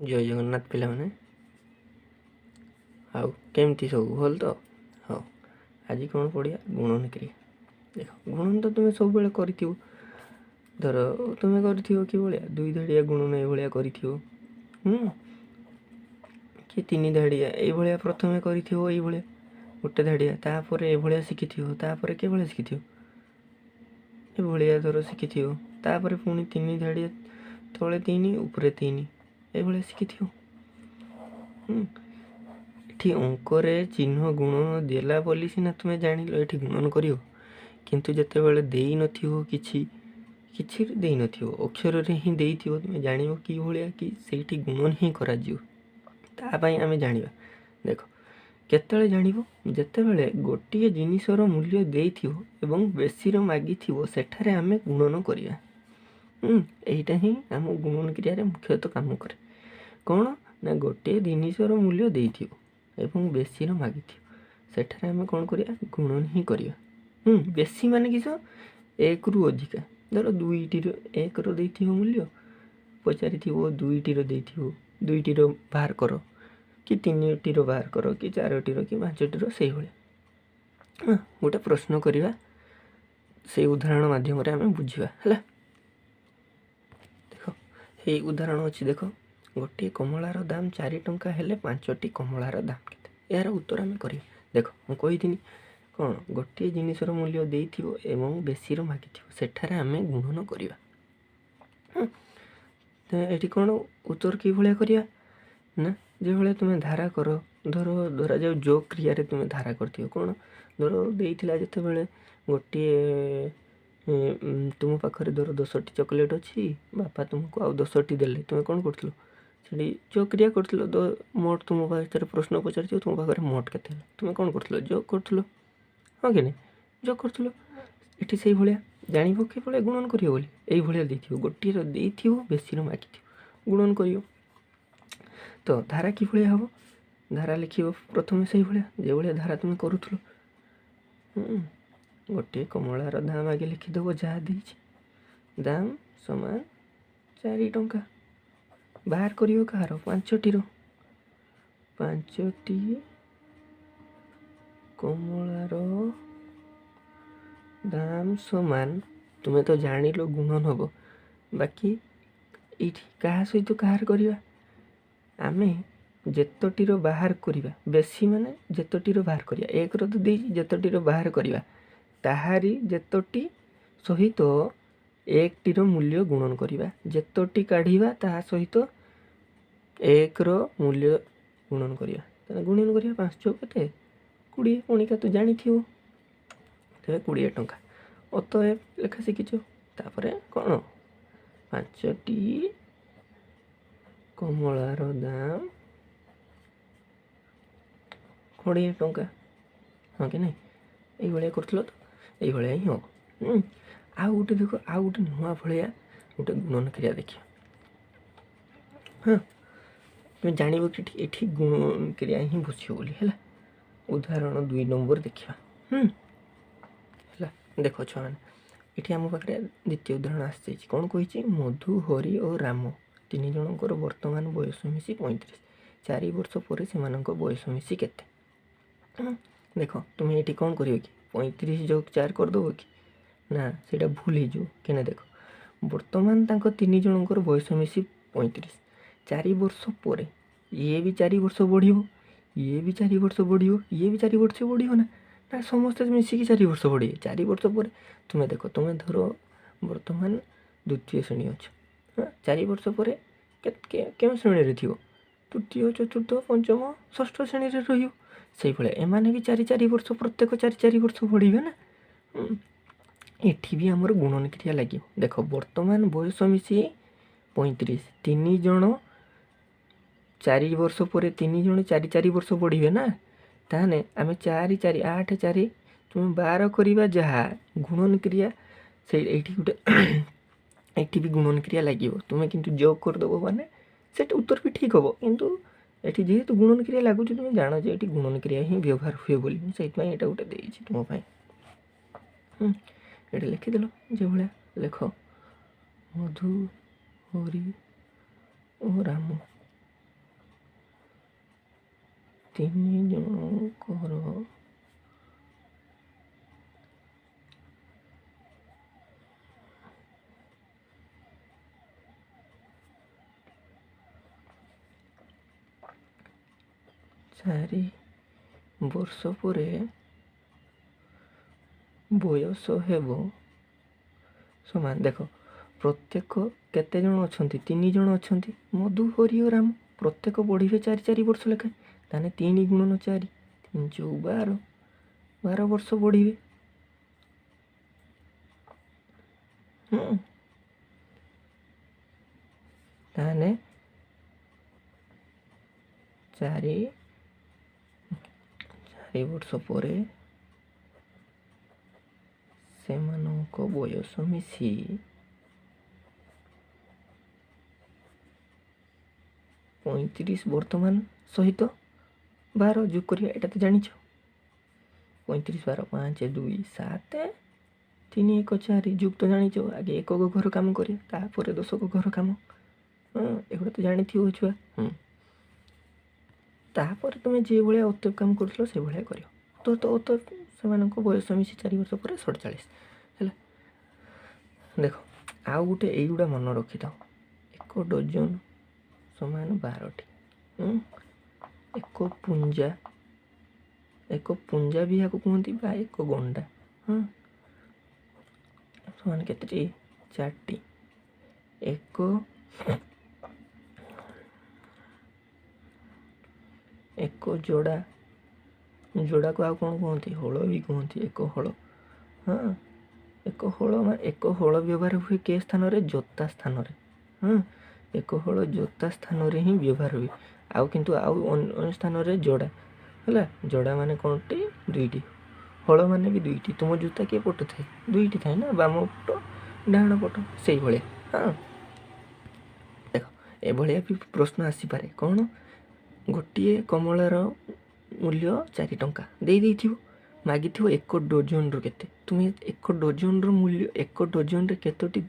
जय जगन्नाथ पिलामाने आउ केमती सब भल तो हाँ आज कौन पढ़िया गुणन क्रिया देख गुणन तो तुम्हें सब बेले कर धर तुम्हें कर कि भाया दुई धाड़िया गुणन ये कर कि तीन धाड़िया ये प्रथम कर गोटे धाड़िया तापर ये शिखि तापर के भाया शिखि ये धर शिखि तापर पुणी तीन धाड़िया तले तीन उपरे तीन ये शिखि एठी अंकरे चिन्ह गुणन देला बोली सिना तुम्हें जानिल एठी गुणन करियो किंतु जते बेले देई नथियो किछि किछि देई नथियो अक्षर रे ही देइथियो तुम्हें जानिबो कि भलिया कि सेठी गुणन ही करा जियो ता पई आमे जानिबा देखो केतले जानिबो जते बेले गोटिए जिनिसर मूल्य देइथियो एवं बेसीर मागिथियो सेठारे आमे गुणन करिया एइटा ही हम गुणन क्रिया रे मुख्यतः काम करे कोन ना गोटे जिनिसर मूल्य देइथियो एवं बेसी मागिथियो सेठारे आमे कोन करिया गुणन ही करिया बेसी माने किस एक रु अधिका धर दुईटी एक देइथियो मूल्य पचारिथियो दुईटी देइथियो दुईटी बाहर कर कि तीनटी बाहर कर कि चारोटी कि पांचटी से गोटे प्रश्न करिया से उदाहरण माध्यम रे आमे बुझिबा हला देखो ये उदाहरण अछि देखो गोटे कमलार दाम 4 टंका हेले 5टी कमलार दाम केते यार उत्तर आमे करिया देखो मु कहिदिनी कौन गोटे जिनिसर मूल्य देइथियो एवं बेसीर मागिथियो सेठारे आमे गुणन करिया एठी कौन उत्तर कि भलिया करिया ना जे भलिया तुमे धारा कर धर धरा जाऊ जो क्रिया रे तुमे धारा करथियो कौन धर देइथिला जते बेले गोटे तुम पाखरे धर 10टी चॉकलेट अछि बापा तुमको आउ 10टी देले तुमे कौन करथिलो सेठी जो क्रिया करथिलो मोट तुम पाखरे प्रश्न पचारथियो तुम पाखरे मोट केते तुमे कौन करथिलो जो करथिलो हाँ कि नहीं जो करथिलो एठी सेही भलिया जानिबो कि भलिया गुणन करियो बोली एई भलिया देइथियो गोटिए रो देइथियो बेसी रो मागिथियो गुणन करियो तो धारा कि भलिया हबो धारा लिखिबो प्रथम सेही भलिया जे भलिया धारा तुमे करूथलो गोटे कमलार दाम आगे लिखिदेव जहाँ देइछि दाम समान 4 टंका बाहर करियो कहार 5टी कमलार दाम समान तुम्हें तो जानिलो गुणन हम बाकी ये क्या सहित कहार करिया आमे जेतोटीर बाहर करिया बेसी माने जेतोटीर बाहर करिया एक रो तो दे जेतोटीर बाहर करिया ताहारी जेतोटी सहित एक टीर मूल्य गुणन करिया जेतोटी काढ़िबा ताहा सहित एक रो मूल्य गुणन करिया ताने गुणन करिया 5 चौक केते 20 पुणिका तू जानिथियो तेरे 20 टंका अतएव लेखा शिखिଛୁ तापरे कौन 5टी कमलार दाम 20 टंका हाँ कि नहीं ये करथिलो तो ये ही हम आउ गोटे देख आउ गोटे नुआ भाया गोटे गुणन क्रिया देखिए हाँ तुम जान कि ये गुणन क्रिया ही बुझ बोली है उदाहरण 2 नंबर देखा देख छुआ ये आम पाखे द्वितीय उदाहरण आसी कौन कही मधु हरि और राम 3 जनकर वर्तमान बयस मिसी 35 4 वर्ष पर से बयस मिसी केते देख तुम्हें ये कौन कर 35 जो 4 करदेव कि ना से भूल हो क्या देख बर्तमान 3 जनकर बयस मिसी 35 4 वर्ष पर ये भी 4 वर्ष बढ़ो ये भी 4 वर्ष बढ़ो ये भी 4 वर्ष बढ़ो ना ना समस्त मिसिकी 4 वर्ष बढ़े 4 वर्ष पर तुम्हें देख तुम्हें धर बर्तमान द्वितीय श्रेणी अच्छे 4 वर्ष पर क्यों श्रेणी थी तृतीय चतुर्थ पंचम षष्ठ श्रेणी रही से भाया एमाने भी 4 वर्ष प्रत्येक 4 वर्ष बढ़े ना एठी भी आमर गुणन क्रिया लगे देख बर्तमान बयस मिसी 35 3 जन 4 वर्ष पर 3 जन 4 वर्ष बढ़े ना ताने आम 4 4 8 4 तुम 12 करवा जहाँ गुणन क्रिया से गोटे ये भी गुणन क्रिया लगे तुम्हें किंतु जोग करदेव माने से उत्तर भी ठीक हम किंतु ये जेहेतु गुणन क्रिया लगुच तुम जान जे ये गुणन क्रिया ही व्यवहार हुए बोली से गोटे देती तुम्हें ये लिखिदेल जो भाया लेख मधु हरि और राम ତିନି ଜଣଙ୍କର ଚାରି ବର୍ଷ ପରେ ବୟସ ହେବ ସମାନ। ଦେଖ ପ୍ରତ୍ୟେକ କେତେ ଜଣ ଅଛନ୍ତି? 3 ଜଣ ଅଛନ୍ତି, ମଧୁ, ହରି ଓ ରାମ। ପ୍ରତ୍ୟେକ ବଢ଼ିବେ 4 ବର୍ଷ ଲେଖାଏଁ। ତାହେଲେ 3 ଗୁଣନ 4, 3 ଚଉ 12, 12 ବର୍ଷ ବଢ଼ିବେ। ତାହେଲେ 4 ବର୍ଷ ପରେ ସେମାନଙ୍କ ବୟସ ମିଶି 35 ବର୍ତ୍ତମାନ ସହିତ 12 ଯୋଗ କରିବା। ଏଇଟା ତ ଜାଣିଛ। 35 12 5 2 7 3 1 4 ଯୁଗ ତ ଜାଣିଛ। ଆଗେ ଏକକ ଘର କାମ କରିବା, ତାପରେ ଦଶକ ଘର କାମ। ଏଗୁଡ଼ା ତ ଜାଣିଥିବ ଛୁଆ। ତାପରେ ତୁମେ ଯେଭଳିଆ ଅତଏବ କାମ କରୁଥିଲ ସେଭଳିଆ କରିବ। ତ ଅତଏବ ସେମାନଙ୍କ ବୟସ ମିଶି 4 ବର୍ଷ ପରେ 47 ହେଲା। ଦେଖ ଆଉ ଗୋଟେ ଏଇଗୁଡ଼ା ମନେ ରଖିଥାଅ। 1 ଡଜନ ସମାନ 12ଟି। ଏକ ପୁଞ୍ଜା ବି ଏହାକୁ କୁହନ୍ତି ବା ଏକ ଗଣ୍ଡା ସମାନ କେତେଟି? 4ଟି। ଏକ ଯୋଡ଼ାକୁ ଆଉ କ'ଣ କୁହନ୍ତି? ହଳ ବି କୁହନ୍ତି। ଏକ ହଳ। ଏକ ହଳ ବ୍ୟବହାର ହୁଏ କେ ସ୍ଥାନରେ? ଜୋତା ସ୍ଥାନରେ। ଏକ ହଳ ଜୋତା ସ୍ଥାନରେ ହିଁ ବ୍ୟବହାର ହୁଏ। ଆଉ କିନ୍ତୁ ଆଉ ଅନ୍ୟ ସ୍ଥାନରେ ଯୋଡ଼ା ହେଲା। ଯୋଡ଼ା ମାନେ କ'ଣଟି? 2ଟି। ହଳ ମାନେ ବି 2ଟି। ତୁମ ଜୋତା କିଏ ପଟ ଥାଏ? 2ଟି ଥାଏ ନା, ବାମ ପଟ ଡାହାଣ ପଟ ସେଇଭଳିଆ। ଦେଖ ଏଭଳିଆ ବି ପ୍ରଶ୍ନ ଆସିପାରେ। କ'ଣ? ଗୋଟିଏ କମଳାର ମୂଲ୍ୟ 4 ଟଙ୍କା ଦେଇଥିବ, ମାଗିଥିବ 1 ଡଜନର କେତେ। ତୁମେ 1 ଡଜନର ମୂଲ୍ୟ 1 ଡଜନରେ କେତୋଟି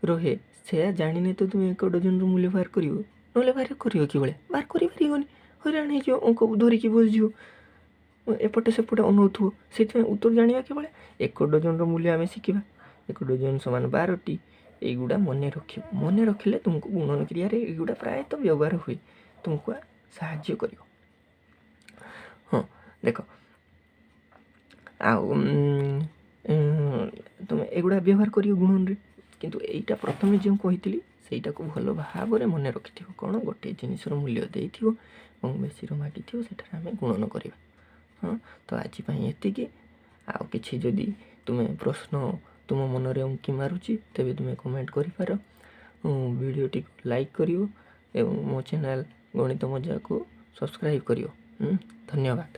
ରହେ ସେୟା ଜାଣିନେ ତ ତୁମେ 1 ଡଜନର ମୂଲ୍ୟ ବାହାର କରିବ? ନହେଲେ ବାହାର କରିବ କିଭଳିଆ? ବାହାର କରିପାରିବନି, ହଇରାଣ ହେଇଯିବ। ଅଙ୍କ ଧରିକି ବସିଯିବ, ଏପଟେ ସେପଟେ ଅନଉଥିବ। ସେଥିପାଇଁ ଉତ୍ତର ଜାଣିବା କିଭଳିଆ? 1 ଡଜନର ମୂଲ୍ୟ ଆମେ ଶିଖିବା। 1 ଡଜନ ସମାନ 12ଟି। ଏଇଗୁଡ଼ା ମନେ ରଖିବ। ମନେ ରଖିଲେ ତୁମକୁ ଗୁଣନ କ୍ରିୟାରେ ଏଇଗୁଡ଼ା ପ୍ରାୟତଃ ବ୍ୟବହାର ହୁଏ, ତୁମକୁ ସାହାଯ୍ୟ କରିବ। ଦେଖ ଆଉ ତୁମେ ଏଗୁଡ଼ା ବ୍ୟବହାର କରିବ ଗୁଣନରେ। କିନ୍ତୁ ଏଇଟା ପ୍ରଥମେ ଯେଉଁ କହିଥିଲି ସେଇଟାକୁ ଭଲ ଭାବରେ ମନେ ରଖିଥିବ। କ'ଣ? ଗୋଟିଏ ଜିନିଷର ମୂଲ୍ୟ ଦେଇଥିବ ଏବଂ ବେଶୀର ମାଗିଥିବ, ସେଠାରେ ଆମେ ଗୁଣନ କରିବା। ତ ଆଜି ପାଇଁ ଏତିକି। ଆଉ କିଛି ଯଦି ତୁମେ ପ୍ରଶ୍ନ ତୁମ ମନରେ ଉଙ୍କି ମାରୁଛି ତେବେ ତୁମେ କମେଣ୍ଟ କରିପାର। ଭିଡ଼ିଓଟିକୁ ଲାଇକ୍ କରିବ ଏବଂ ମୋ ଚ୍ୟାନେଲ୍ ଗଣିତ ମଜାକୁ ସବସ୍କ୍ରାଇବ୍ କରିବ। ଧନ୍ୟବାଦ।